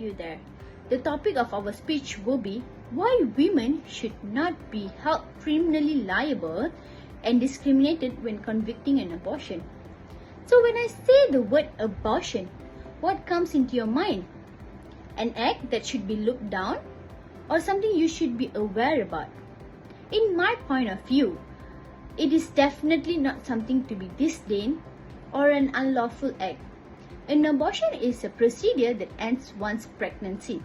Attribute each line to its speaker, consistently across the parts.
Speaker 1: you there. The topic of our speech will be why women should not be held criminally liable and discriminated when convicting an abortion. So when I say the word abortion, what comes into your mind? An act that should be looked down or something you should be aware about? In my point of view, it is definitely not something to be disdained or an unlawful act. An abortion is a procedure that ends one's pregnancy.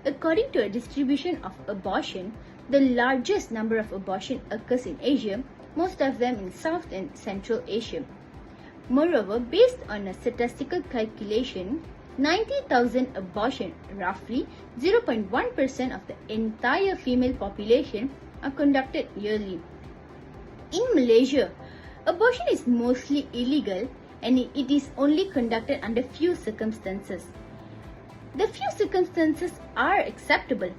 Speaker 1: According to a distribution of abortion, the largest number of abortion occurs in Asia, most of them in South and Central Asia. Moreover, based on a statistical calculation, 90,000 abortions, roughly 0.1% of the entire female population, are conducted yearly. In Malaysia, abortion is mostly illegal and it is only conducted under few circumstances. The few circumstances are acceptable,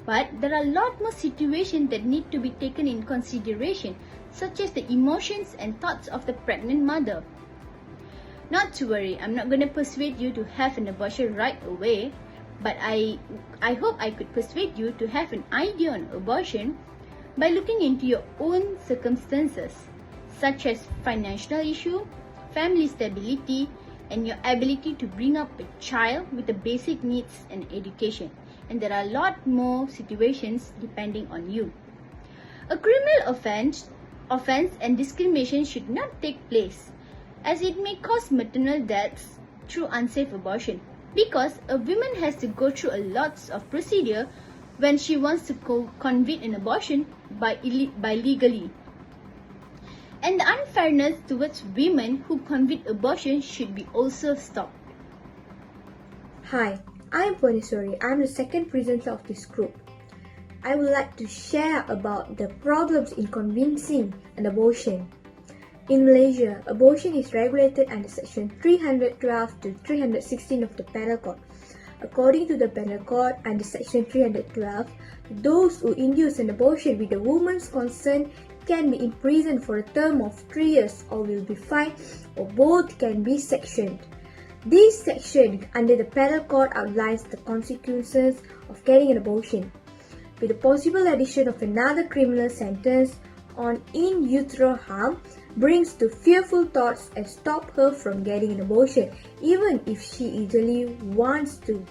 Speaker 1: but there are a lot more situations that need to be taken in consideration, such as the emotions and thoughts of the pregnant mother. Not to worry, I'm not going to persuade you to have an abortion right away, but I hope I could persuade you to have an idea on abortion by looking into your own circumstances, such as financial issue, family stability, and your ability to bring up a child with the basic needs and education. And there are a lot more situations depending on you. A criminal offense and discrimination should not take place, as it may cause maternal deaths through unsafe abortion, because a woman has to go through a lot of procedure when she wants to convict an abortion by legally. And the unfairness towards women who convict abortion should be also stopped.
Speaker 2: Hi, I'm Puvaneswary. I'm the second presenter of this group. I would like to share about the problems in convincing an abortion. In Malaysia, abortion is regulated under Section 312 to 316 of the Penal Code. According to the Penal Code, under Section 312, those who induce an abortion with a woman's consent can be imprisoned for a term of 3 years or will be fined, or both can be sectioned. This section under the Penal Code outlines the consequences of getting an abortion, with the possible addition of another criminal sentence on in utero harm brings to fearful thoughts and stop her from getting an abortion, even if she easily wants to.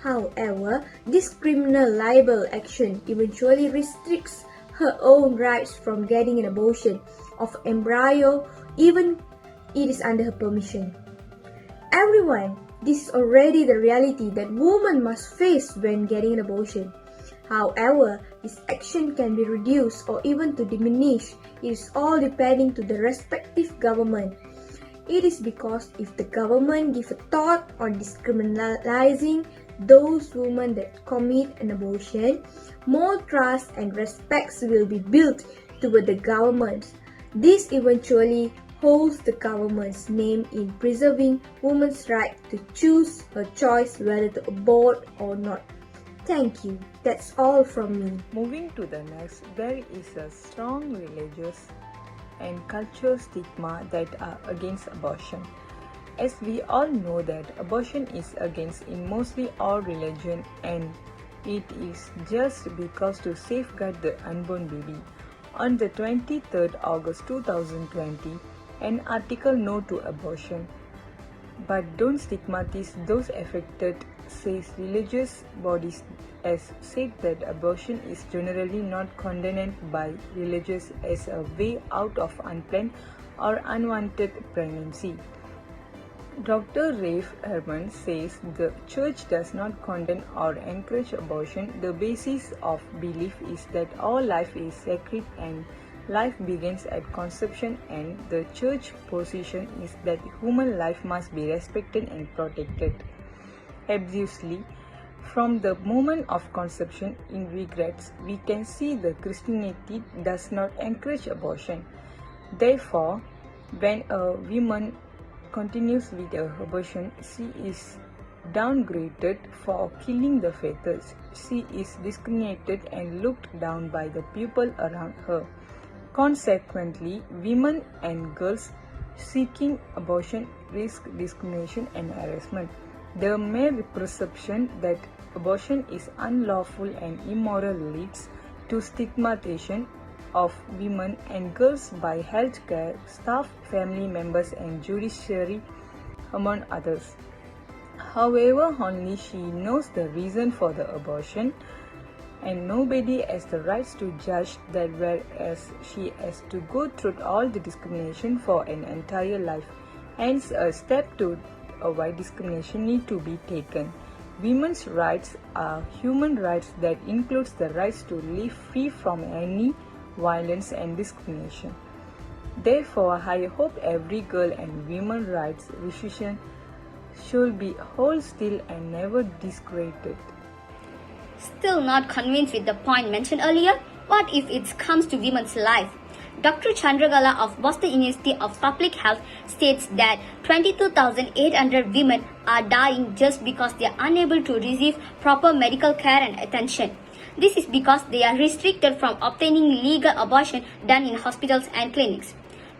Speaker 2: However, this criminal libel action eventually restricts her own rights from getting an abortion of embryo, even it is under her permission. Everyone, this is already the reality that women must face when getting an abortion. However, this action can be reduced or even to diminish. It is all depending to the respective government. It is because if the government give a thought on discriminalizing those women that commit an abortion, more trust and respect will be built toward the government. This eventually holds the government's name in preserving women's right to choose her choice whether to abort or not. Thank you. That's all from me.
Speaker 3: Moving to the next, there is a strong religious and cultural stigma that are against abortion. As we all know that abortion is against in mostly all religion, and it is just because to safeguard the unborn baby. On the 23rd August 2020, an article No to Abortion, but don't stigmatize those affected, says religious bodies as said that abortion is generally not condemned by religious as a way out of unplanned or unwanted pregnancy. Dr. Rafe Herman says the church does not condemn or encourage abortion. The basis of belief is that all life is sacred and life begins at conception, and the church position is that human life must be respected and protected. Obviously, from the moment of conception in regrets, we can see the Christianity does not encourage abortion. Therefore, when a woman continues with her abortion, she is downgraded for killing the fetus. She is discriminated and looked down by the people around her. Consequently, women and girls seeking abortion risk discrimination and harassment. The mere perception that abortion is unlawful and immoral leads to stigmatization of women and girls by healthcare staff, family members, and judiciary, among others. However, only she knows the reason for the abortion, and nobody has the rights to judge that, whereas she has to go through all the discrimination for an entire life. Hence, a step to avoid discrimination need to be taken. Women's rights are human rights that includes the rights to live free from any violence and discrimination. Therefore, I hope every girl and women's rights decision should be held still and never discredited.
Speaker 4: Still not convinced with the point mentioned earlier? What if it comes to women's life? Dr. Chandragala of Boston University of Public Health states that 22,800 women are dying just because they are unable to receive proper medical care and attention. This is because they are restricted from obtaining legal abortion done in hospitals and clinics.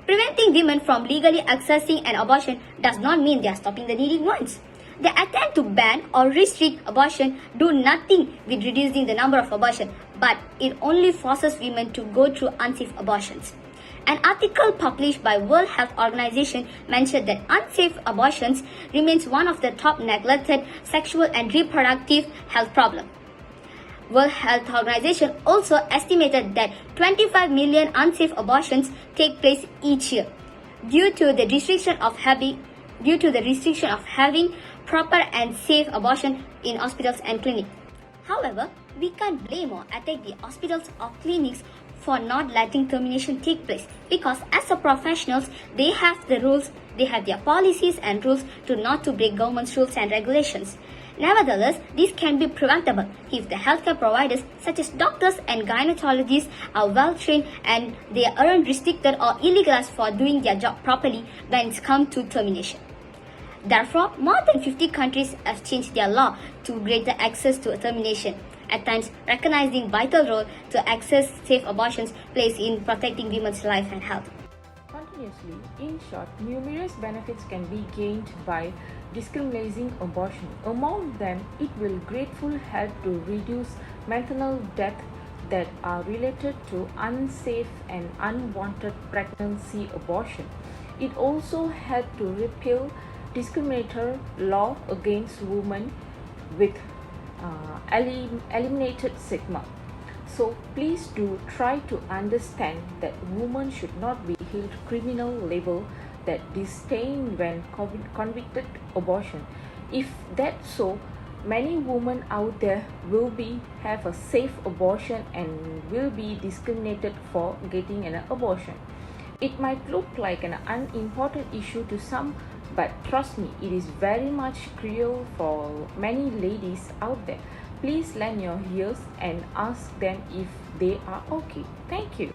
Speaker 4: Preventing women from legally accessing an abortion does not mean they are stopping the needy ones. The attempt to ban or restrict abortion do nothing with reducing the number of abortions, but it only forces women to go through unsafe abortions. An article published by World Health Organization mentioned that unsafe abortions remains one of the top neglected sexual and reproductive health problems. World Health Organization also estimated that 25 million unsafe abortions take place each year due to the restriction of having proper and safe abortion in hospitals and clinics. However, we can't blame or attack the hospitals or clinics for not letting termination take place, because as a professionals, they have the rules, they have their policies and rules to not to break government's rules and regulations. Nevertheless, this can be preventable if the healthcare providers such as doctors and gynecologists are well trained and they aren't restricted or illegalized for doing their job properly when it comes to termination. Therefore, more than 50 countries have changed their law to greater access to termination, at times recognizing vital role to access safe abortions plays in protecting women's life and health.
Speaker 5: Continuously, in short, numerous benefits can be gained by discriminating abortion. Among them, it will greatly help to reduce maternal death that are related to unsafe and unwanted pregnancy abortion. It also helps to repeal discriminatory law against women with eliminated stigma. So please do try to understand that women should not be held criminal label that disdain when convicted abortion. If that's so, many women out there will have a safe abortion and will be discriminated for getting an abortion. It might look like an unimportant issue to some, but trust me, it is very much cruel for many ladies out there. Please lend your ears and ask them if they are okay. Thank you.